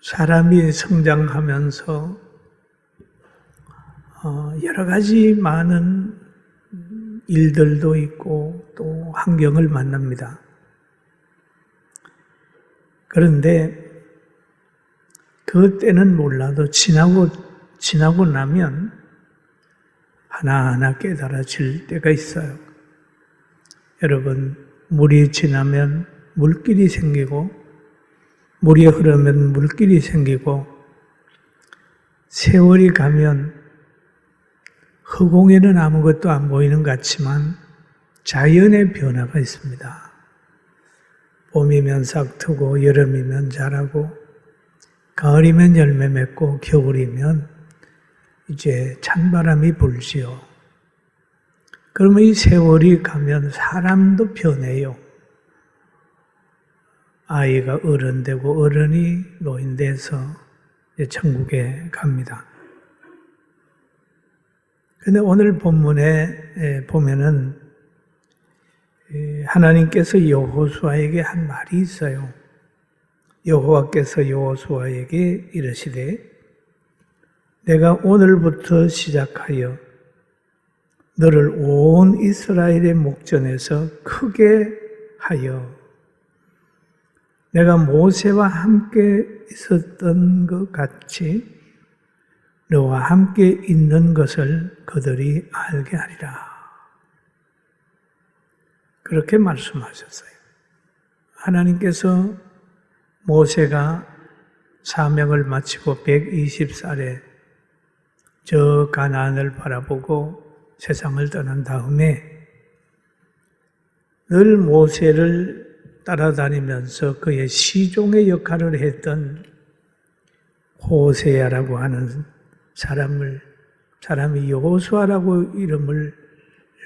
사람이 성장하면서 여러 가지 많은 일들도 있고 또 환경을 만납니다. 그런데 그때는 몰라도 지나고 나면 하나하나 깨달아질 때가 있어요. 여러분, 물이 지나면 물길이 생기고 물이 흐르면 물길이 생기고 세월이 가면 허공에는 아무것도 안 보이는 것 같지만 자연의 변화가 있습니다. 봄이면 싹 트고 여름이면 자라고 가을이면 열매 맺고 겨울이면 이제 찬바람이 불지요. 그러면 이 세월이 가면 사람도 변해요. 아이가 어른 되고 어른이 노인 돼서 천국에 갑니다. 근데 오늘 본문에 보면은 하나님께서 여호수아에게 한 말이 있어요. 여호와께서 여호수아에게 이르시되 내가 오늘부터 시작하여 너를 온 이스라엘의 목전에서 크게 하여 내가 모세와 함께 있었던 것 같이 너와 함께 있는 것을 그들이 알게 하리라. 그렇게 말씀하셨어요. 하나님께서 모세가 사명을 마치고 120살에 저 가나안을 바라보고 세상을 떠난 다음에 늘 모세를 따라다니면서 그의 시종의 역할을 했던 호세아라고 하는 사람이 여호수아라고 이름을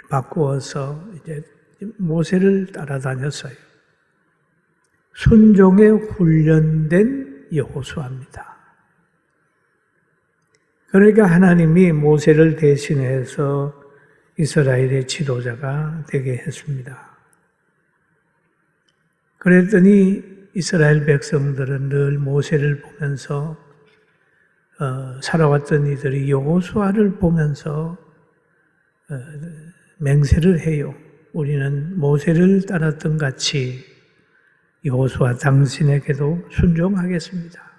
바꾸어서 이제 모세를 따라다녔어요. 순종에 훈련된 여호수아입니다. 그러니까 하나님이 모세를 대신해서 이스라엘의 지도자가 되게 했습니다. 그랬더니 이스라엘 백성들은 늘 모세를 보면서 살아왔던 이들이 여호수아를 보면서 맹세를 해요. 우리는 모세를 따랐던 같이 여호수아 당신에게도 순종하겠습니다.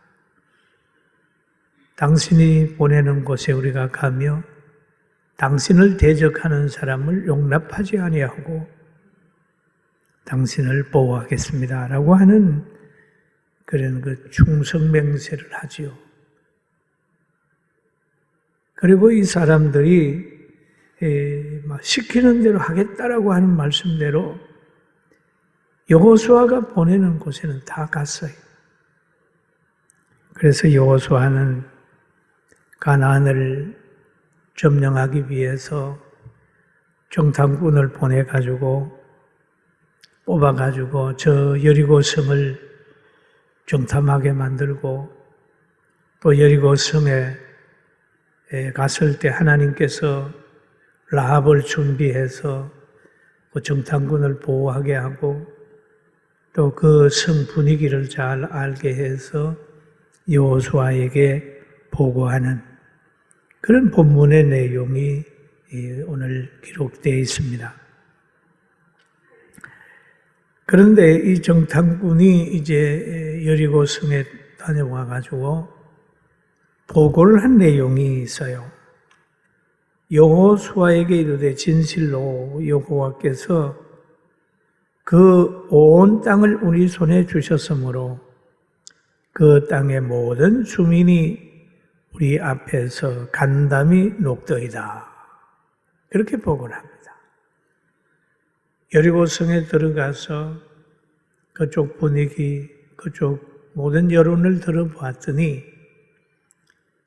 당신이 보내는 곳에 우리가 가며 당신을 대적하는 사람을 용납하지 아니하고 당신을 보호하겠습니다. 라고 하는 그런 그 충성맹세를 하지요. 그리고 이 사람들이 시키는 대로 하겠다라고 하는 말씀대로 여호수아가 보내는 곳에는 다 갔어요. 그래서 여호수아는 가나안을 점령하기 위해서 정탐꾼을 보내가지고 뽑아가지고 저 여리고 성을 정탐하게 만들고 또 여리고 성에 갔을 때 하나님께서 라합을 준비해서 그 정탐꾼을 보호하게 하고 또 그 성 분위기를 잘 알게 해서 여호수아에게 보고하는 그런 본문의 내용이 오늘 기록되어 있습니다. 그런데 이 정탐꾼이 이제 여리고 성에 다녀와 가지고 보고를 한 내용이 있어요. 여호수아에게 이르되 진실로 여호와께서 그 온 땅을 우리 손에 주셨으므로 그 땅의 모든 주민이 우리 앞에서 간담이 녹더이다. 그렇게 보고를 합니다. 여리고성에 들어가서 그쪽 분위기, 그쪽 모든 여론을 들어보았더니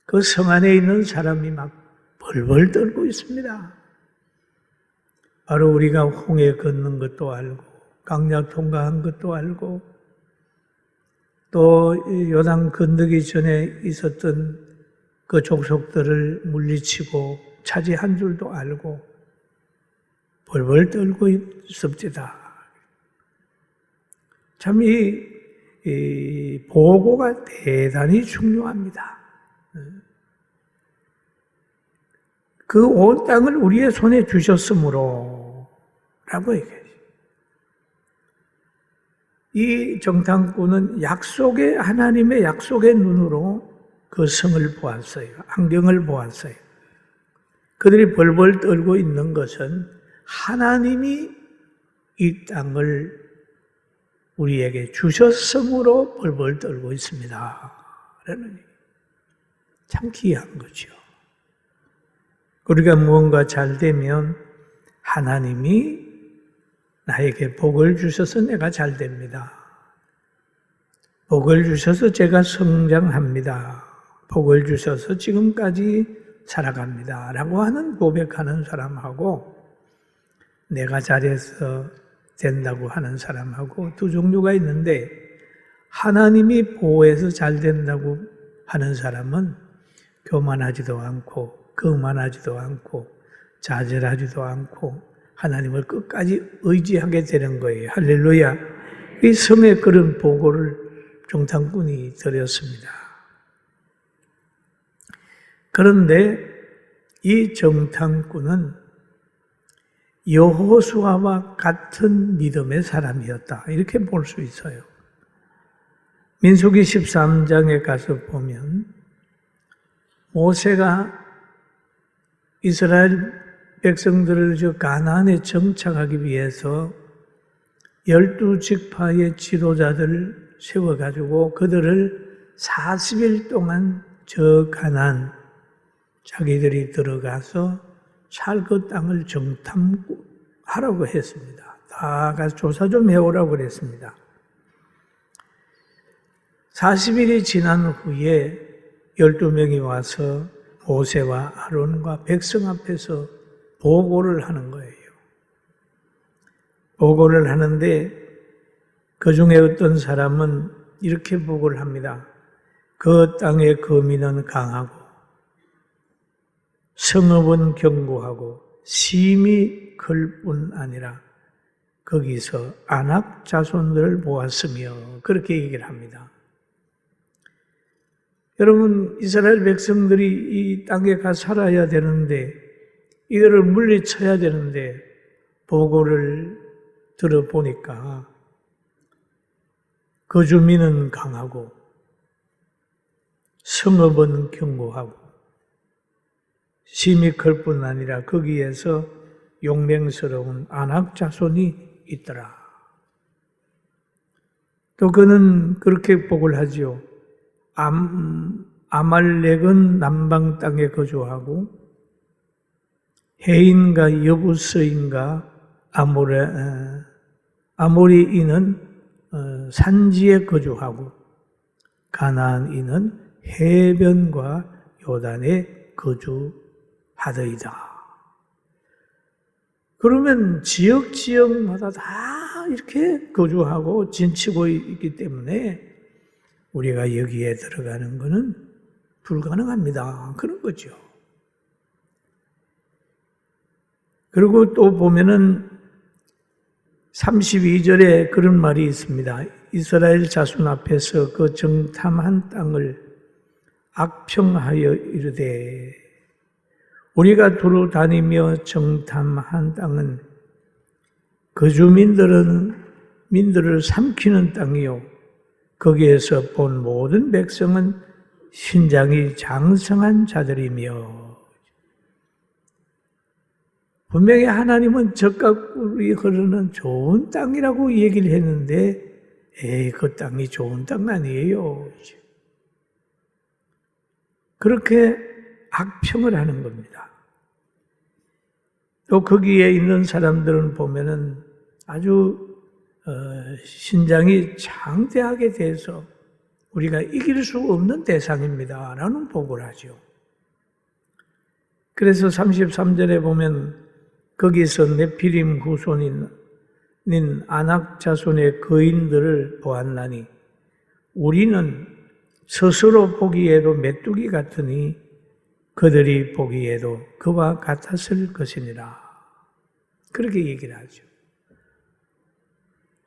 그 성 안에 있는 사람이 막 벌벌 떨고 있습니다. 바로 우리가 홍해 걷는 것도 알고 강야 통과한 것도 알고 또 요단 건너기 전에 있었던 그 족속들을 물리치고 차지한 줄도 알고 벌벌 떨고 있습니다. 참 이 이 보고가 대단히 중요합니다. 그 온 땅을 우리의 손에 주셨으므로 라고 얘기해요. 이 정탐꾼은 하나님의 약속의 눈으로 그 성을 보았어요. 안경을 보았어요. 그들이 벌벌 떨고 있는 것은 하나님이 이 땅을 우리에게 주셨으므로 벌벌 떨고 있습니다. 라는 참 귀한 거죠. 우리가 무언가 잘 되면 하나님이 나에게 복을 주셔서 내가 잘 됩니다. 복을 주셔서 제가 성장합니다. 복을 주셔서 지금까지 살아갑니다. 라고 하는 고백하는 사람하고 내가 잘해서 된다고 하는 사람하고 두 종류가 있는데, 하나님이 보호해서 잘 된다고 하는 사람은 교만하지도 않고 거만하지도 않고 좌절하지도 않고 하나님을 끝까지 의지하게 되는 거예요. 할렐루야. 이 성의 그런 보고를 정탐꾼이 드렸습니다. 그런데 이 정탐꾼은 여호수아와 같은 믿음의 사람이었다. 이렇게 볼 수 있어요. 민수기 13장에 가서 보면 모세가 이스라엘 백성들을 가나안에 정착하기 위해서 12지파의 지도자들을 세워가지고 그들을 40일 동안 저 가나안 자기들이 들어가서 살 그 땅을 정탐하라고 했습니다. 다 가서 조사 좀 해오라고 그랬습니다. 40일이 지난 후에 12명이 와서 모세와 아론과 백성 앞에서 보고를 하는 거예요. 보고를 하는데 그 중에 어떤 사람은 이렇게 보고를 합니다. 그 땅의 거민은 강하고 성읍은 견고하고 심히 클 뿐 아니라 거기서 아낙 자손들을 보았으며, 그렇게 얘기를 합니다. 여러분, 이스라엘 백성들이 이 땅에 가 살아야 되는데, 이들을 물리쳐야 되는데, 보고를 들어보니까 그 주민은 강하고 성읍은 견고하고 심히 클 뿐 아니라 거기에서 용맹스러운 아낙 자손이 있더라. 또 그는 그렇게 보고를 하지요. 아말렉은 남방 땅에 거주하고 해인과 여부스인과 아모리인은 산지에 거주하고 가나안인은 해변과 요단에 거주하더이다. 그러면 지역마다 다 이렇게 거주하고 진치고 있기 때문에 우리가 여기에 들어가는 것은 불가능합니다. 그런 거죠. 그리고 또 보면은 32절에 그런 말이 있습니다. 이스라엘 자손 앞에서 그 정탐한 땅을 악평하여 이르되, 우리가 두루 다니며 정탐한 땅은 그 민들을 삼키는 땅이요, 거기에서 본 모든 백성은 신장이 장성한 자들이며. 분명히 하나님은 젖과 꿀이 흐르는 좋은 땅이라고 얘기를 했는데, 그 땅이 좋은 땅 아니에요. 그렇게 악평을 하는 겁니다. 또 거기에 있는 사람들은 보면은 아주 신장이 장대하게 돼서 우리가 이길 수 없는 대상입니다. 라는 보고를 하죠. 그래서 33절에 보면 거기서 네피림 후손인 아낙 자손의 거인들을 보았나니 우리는 스스로 보기에도 메뚜기 같으니 그들이 보기에도 그와 같았을 것이니라. 그렇게 얘기를 하죠.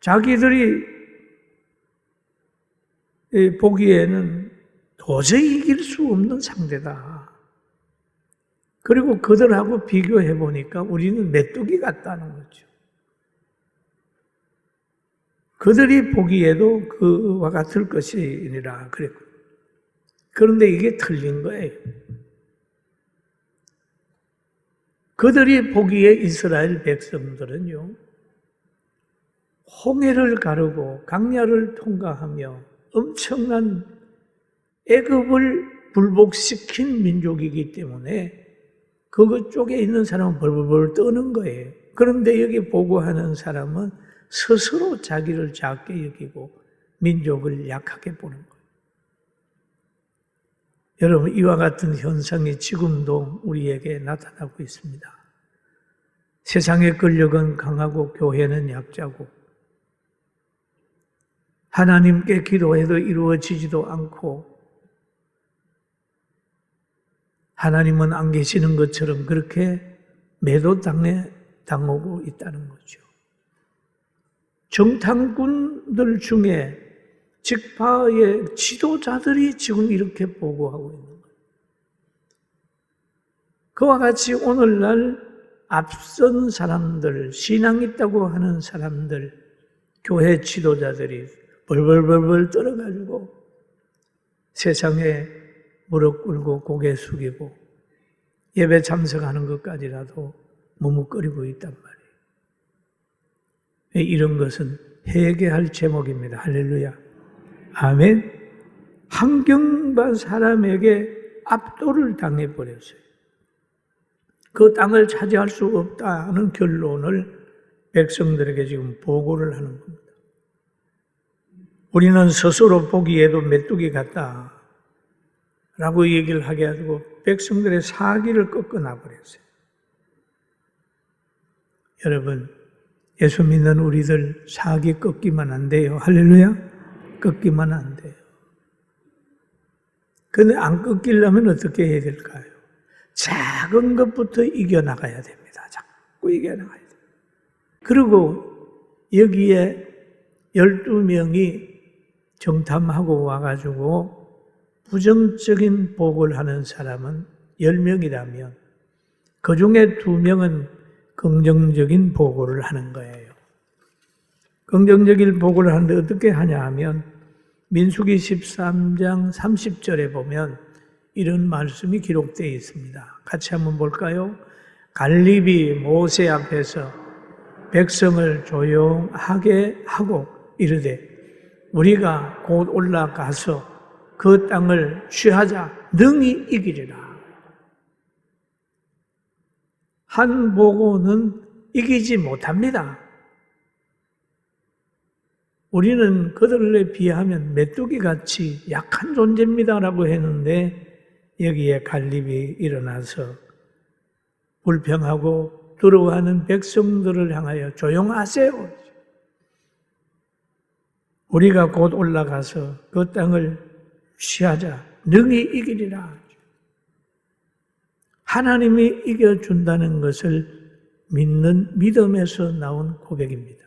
자기들이 보기에는 도저히 이길 수 없는 상대다. 그리고 그들하고 비교해 보니까 우리는 메뚜기 같다는 거죠. 그들이 보기에도 그와 같을 것이니라 그랬고, 그런데 이게 틀린 거예요. 그들이 보기에 이스라엘 백성들은요, 홍해를 가르고 강야를 통과하며 엄청난 애굽을 불복시킨 민족이기 때문에 그것 쪽에 있는 사람은 벌벌벌 떠는 거예요. 그런데 여기 보고하는 사람은 스스로 자기를 작게 여기고 민족을 약하게 보는 거예요. 여러분, 이와 같은 현상이 지금도 우리에게 나타나고 있습니다. 세상의 권력은 강하고 교회는 약자고, 하나님께 기도해도 이루어지지도 않고, 하나님은 안 계시는 것처럼 그렇게 매도당하고 있다는 거죠. 정탐꾼들 중에 직파의 지도자들이 지금 이렇게 보고하고 있는 거예요. 그와 같이 오늘날 앞선 사람들, 신앙 있다고 하는 사람들, 교회 지도자들이 벌벌벌벌 떨어가지고 세상에 무릎 꿇고 고개 숙이고 예배 참석하는 것까지라도 머뭇거리고 있단 말이에요. 이런 것은 회개할 제목입니다. 할렐루야. 아멘. 환경과 사람에게 압도를 당해버렸어요. 그 땅을 차지할 수 없다는 결론을 백성들에게 지금 보고를 하는 겁니다. 우리는 스스로 보기에도 메뚜기 같다 라고 얘기를 하게 하고 백성들의 사기를 꺾어놔버렸어요. 여러분, 예수 믿는 우리들 사기 꺾기만 안 돼요. 할렐루야. 꺾기만 안 돼요. 근데 안 꺾이려면 어떻게 해야 될까요? 작은 것부터 이겨나가야 됩니다. 자꾸 이겨나가야 돼요. 그리고 여기에 12명이 정탐하고 와가지고 부정적인 복을 하는 사람은 10명이라면 그 중에 2명은 긍정적인 보고를 하는 거예요. 긍정적인 보고를 하는데 어떻게 하냐 하면 민수기 13장 30절에 보면 이런 말씀이 기록되어 있습니다. 같이 한번 볼까요? 갈렙이 모세 앞에서 백성을 조용하게 하고 이르되 우리가 곧 올라가서 그 땅을 취하자 능히 이기리라. 한 보고는 이기지 못합니다. 우리는 그들에 비하면 메뚜기같이 약한 존재입니다라고 했는데 여기에 갈렙이 일어나서 불평하고 두려워하는 백성들을 향하여 조용하세요. 우리가 곧 올라가서 그 땅을 취하자 능히 이기리라. 하나님이 이겨준다는 것을 믿는 믿음에서 나온 고백입니다.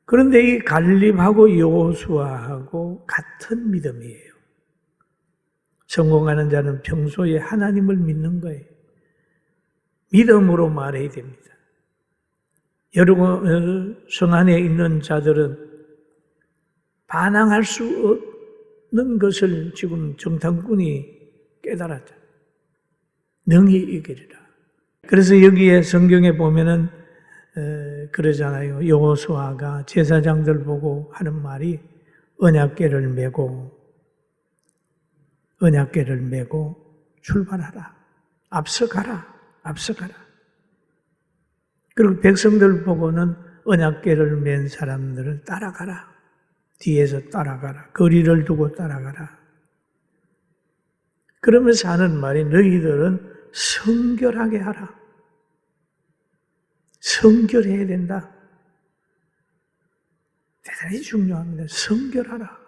그런데 이 갈렙하고 여호수아하고 같은 믿음이에요. 성공하는 자는 평소에 하나님을 믿는 거예요. 믿음으로 말해야 됩니다. 여러분, 성 안에 있는 자들은 반항할 수 없는 것을 지금 정탐꾼이 깨달았다. 능히 이기리라. 그래서 여기에 성경에 보면은 그러잖아요. 여호수아가 제사장들 보고 하는 말이 언약궤를 메고 출발하라. 앞서가라. 그리고 백성들 보고는 언약궤를 맨 사람들을 따라가라. 뒤에서 따라가라. 거리를 두고 따라가라. 그러면서 하는 말이 너희들은 성결하게 하라. 성결해야 된다. 대단히 중요합니다. 성결하라.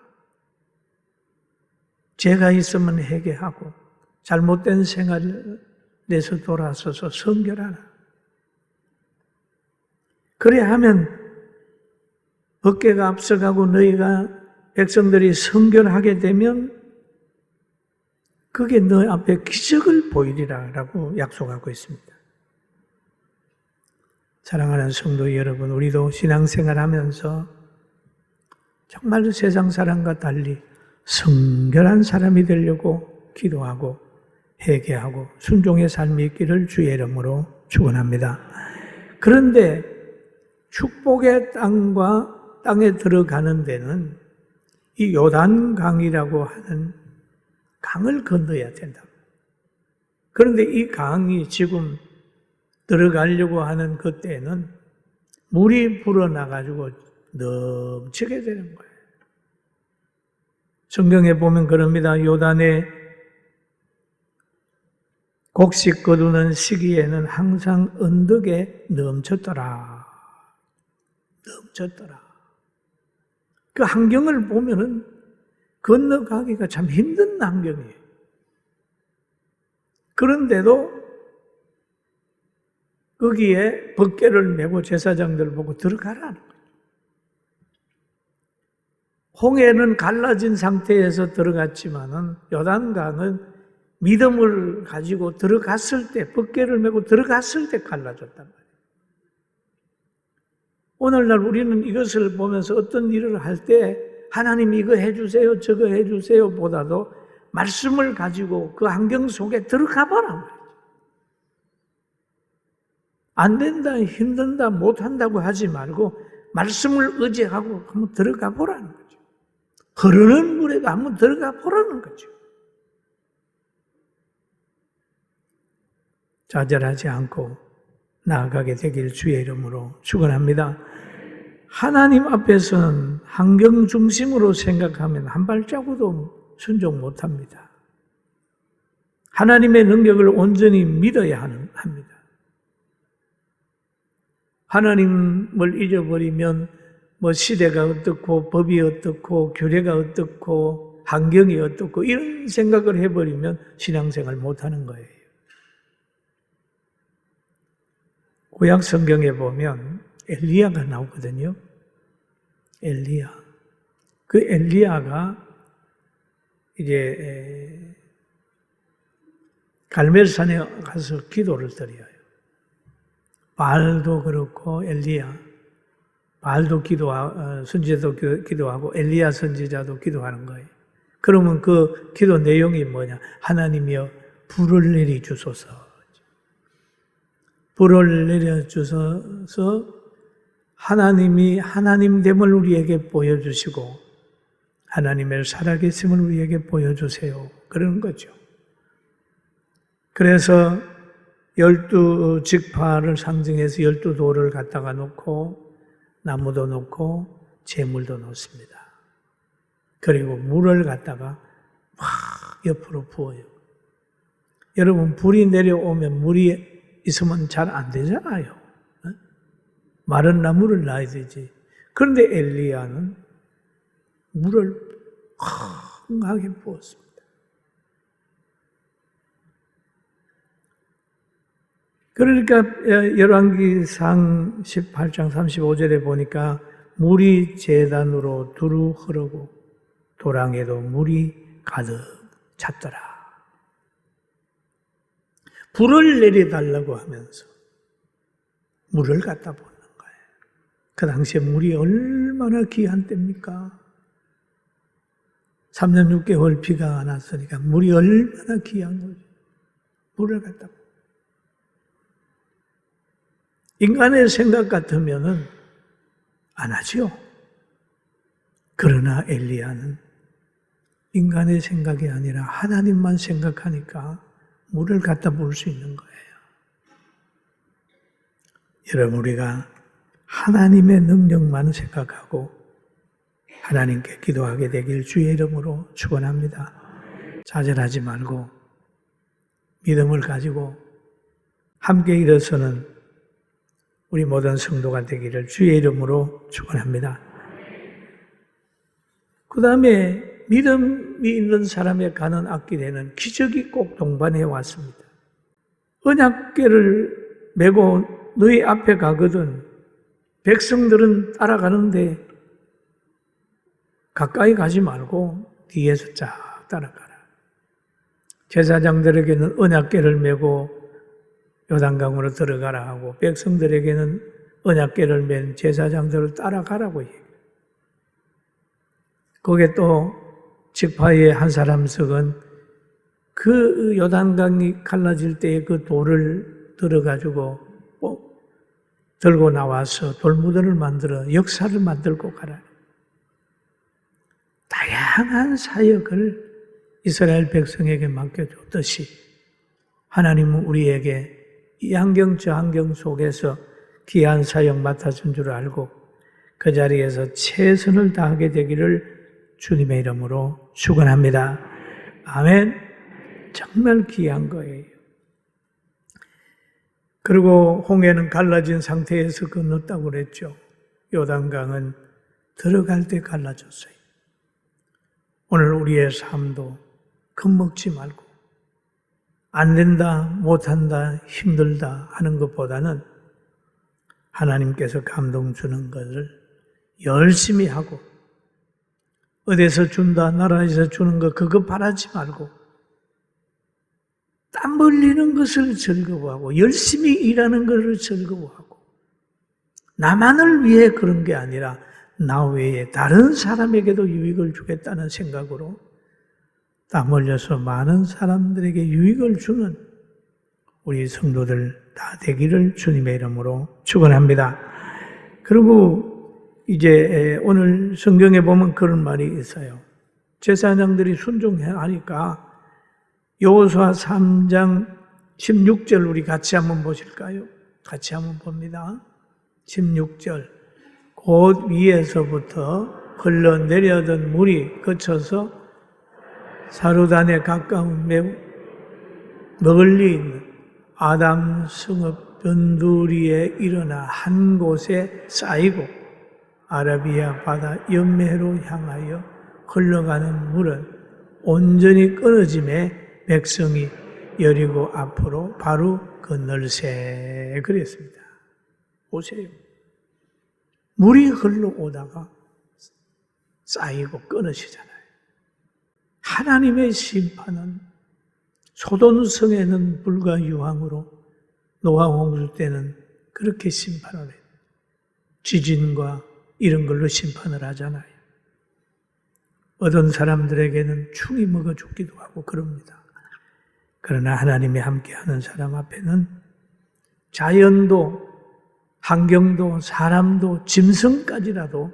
죄가 있으면 회개하고 잘못된 생활에서 돌아서서 성결하라. 그래야 하면 법궤가 앞서가고 너희가 백성들이 성결하게 되면 그게 너 앞에 기적을 보이리라 라고 약속하고 있습니다. 사랑하는 성도 여러분, 우리도 신앙생활하면서 정말 세상 사람과 달리 성결한 사람이 되려고 기도하고 회개하고 순종의 삶이 있기를 주의 이름으로 축원합니다. 그런데 축복의 땅에 들어가는 데는 이 요단강이라고 하는 강을 건너야 된다. 그런데 이 강이 지금 들어가려고 하는 그때는 물이 불어나가지고 넘치게 되는 거예요. 성경에 보면 그럽니다. 요단에 곡식 거두는 시기에는 항상 언덕에 넘쳤더라. 그 환경을 보면은 건너가기가 참 힘든 환경이에요. 그런데도 거기에 법궤를 메고 제사장들 보고 들어가라는 거예요. 홍해는 갈라진 상태에서 들어갔지만은 요단강은 믿음을 가지고 들어갔을 때, 법궤를 메고 들어갔을 때 갈라졌단 말이에요. 오늘날 우리는 이것을 보면서 어떤 일을 할 때 하나님 이거 해주세요, 저거 해주세요 보다도 말씀을 가지고 그 환경 속에 들어가 보란 말이에요. 안 된다, 힘든다, 못한다고 하지 말고 말씀을 의지하고 한번 들어가 보라는 거죠. 흐르는 물에도 한번 들어가 보라는 거죠. 좌절하지 않고 나아가게 되길 주의 이름으로 축원합니다. 하나님 앞에서는 환경 중심으로 생각하면 한 발자국도 순종 못합니다. 하나님의 능력을 온전히 믿어야 합니다. 하나님을 잊어버리면 뭐 시대가 어떻고 법이 어떻고 규례가 어떻고 환경이 어떻고 이런 생각을 해버리면 신앙생활 못하는 거예요. 구약 성경에 보면 엘리야가 나오거든요. 엘리야. 그 엘리야가 이제 갈멜산에 가서 기도를 드려요. 바알도 그렇고 엘리야. 바알도 선지자도 기도하고 엘리야 선지자도 기도하는 거예요. 그러면 그 기도 내용이 뭐냐? 하나님이여 불을 내리주소서. 불을 내려주셔서 하나님이 하나님됨을 우리에게 보여주시고 하나님의 살아계심을 우리에게 보여주세요. 그런 거죠. 그래서 12지파를 상징해서 12돌을 갖다가 놓고 나무도 놓고 재물도 놓습니다. 그리고 물을 갖다가 막 옆으로 부어요. 여러분, 불이 내려오면 물이 있으면 잘 안 되잖아요. 마른 나무를 놔야 되지. 그런데 엘리야는 물을 강하게 부었습니다. 그러니까 열왕기상 18장 35절에 보니까 물이 제단으로 두루 흐르고 도랑에도 물이 가득 찼더라. 불을 내려달라고 하면서 물을 갖다 붓는 거예요. 그 당시에 물이 얼마나 귀한 때입니까? 3년 6개월 비가 안 왔으니까 물이 얼마나 귀한 거죠. 물을 갖다 붓는. 인간의 생각 같으면은 안 하죠. 그러나 엘리야는 인간의 생각이 아니라 하나님만 생각하니까 물을 갖다 부을 수 있는 거예요. 여러분, 우리가 하나님의 능력만 생각하고 하나님께 기도하게 되길 주의 이름으로 축원합니다. 좌절하지 말고 믿음을 가지고 함께 일어서는 우리 모든 성도가 되기를 주의 이름으로 축원합니다. 그 다음에 믿음이 있는 사람의 가는 앞길에는 기적이 꼭 동반해 왔습니다. 언약궤를 메고 너희 앞에 가거든 백성들은 따라가는데 가까이 가지 말고 뒤에서 쫙 따라가라. 제사장들에게는 언약궤를 메고 요단강으로 들어가라 하고 백성들에게는 언약궤를 맨 제사장들을 따라가라고 얘기해요. 거기에 또 지파의 한 사람 석은 그 요단강이 갈라질 때에 그 돌을 들어가지고 들고 나와서 돌무더를 만들어 역사를 만들고 가라. 다양한 사역을 이스라엘 백성에게 맡겨줬듯이 하나님은 우리에게 이 환경 저 환경 속에서 귀한 사역 맡아준 줄 알고 그 자리에서 최선을 다하게 되기를 주님의 이름으로 축원합니다. 아멘. 정말 귀한 거예요. 그리고 홍해는 갈라진 상태에서 건넜다고 그랬죠. 요단강은 들어갈 때 갈라졌어요. 오늘 우리의 삶도 겁먹지 말고 안 된다, 못한다, 힘들다 하는 것보다는 하나님께서 감동 주는 것을 열심히 하고 어디서 준다, 나라에서 주는 거 그거 바라지 말고 땀 흘리는 것을 즐거워하고 열심히 일하는 것을 즐거워하고 나만을 위해 그런 게 아니라 나 외에 다른 사람에게도 유익을 주겠다는 생각으로 땀 흘려서 많은 사람들에게 유익을 주는 우리 성도들 다 되기를 주님의 이름으로 축원합니다. 그리고 이제 오늘 성경에 보면 그런 말이 있어요. 제사장들이 순종하니까 여호수아 3장 16절 우리 같이 한번 보실까요? 같이 한번 봅니다. 16절 곧 위에서부터 흘러내려던 물이 그쳐서 사르단에 가까운 매우 멀리 있는 아담 성읍 변두리에 일어나 한 곳에 쌓이고 아라비아 바다 연매로 향하여 흘러가는 물은 온전히 끊어짐에 백성이 여리고 앞으로 바로 건널세 그랬습니다. 보세요. 물이 흘러오다가 쌓이고 끊어지잖아요. 하나님의 심판은 소돔성에는 불과 유황으로 노아 홍수 때는 그렇게 심판을 해요. 지진과 이런 걸로 심판을 하잖아요. 어떤 사람들에게는 충이 먹어 죽기도 하고 그럽니다. 그러나 하나님이 함께하는 사람 앞에는 자연도 환경도 사람도 짐승까지라도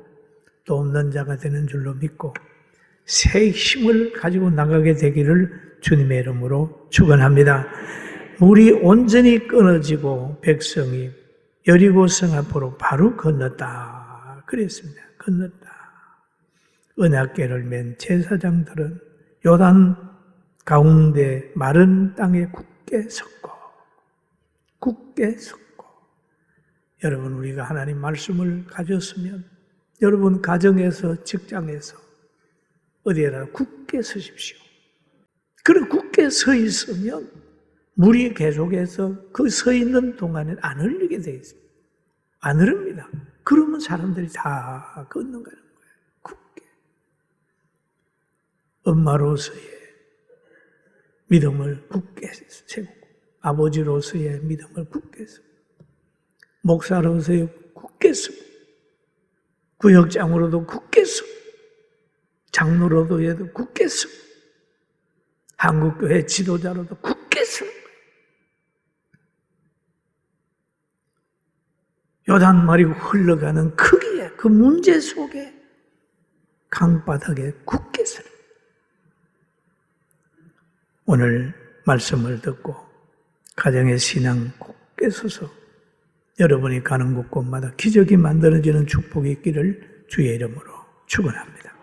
돕는 자가 되는 줄로 믿고 새 힘을 가지고 나가게 되기를 주님의 이름으로 축원합니다. 물이 온전히 끊어지고 백성이 여리고성 앞으로 바로 건넜다 그랬습니다. 건넜다. 언약궤를 맨 제사장들은 요단 가운데 마른 땅에 굳게 섰고 여러분 우리가 하나님 말씀을 가졌으면 여러분 가정에서 직장에서 어디에나 굳게 서십시오. 그리고 굳게 서 있으면 물이 계속해서 그 서 있는 동안에 안 흘리게 되어 있습니다. 안 흐릅니다. 그러면 사람들이 다 건너가는 거예요. 굳게. 엄마로서의 믿음을 굳게 세우고 아버지로서의 믿음을 굳게 세우고 목사로서의 굳게 세우고 구역장으로도 굳게 세우고 장로로도 얘도 굳게 세우고 한국교회 지도자로도 굳게 세우고 요단말이 흘러가는 크기에 그 문제 속에 강바닥에 굳게 서는 오늘 말씀을 듣고 가정의 신앙 굳게 서서 여러분이 가는 곳곳마다 기적이 만들어지는 축복이 있기를 주의 이름으로 축원합니다.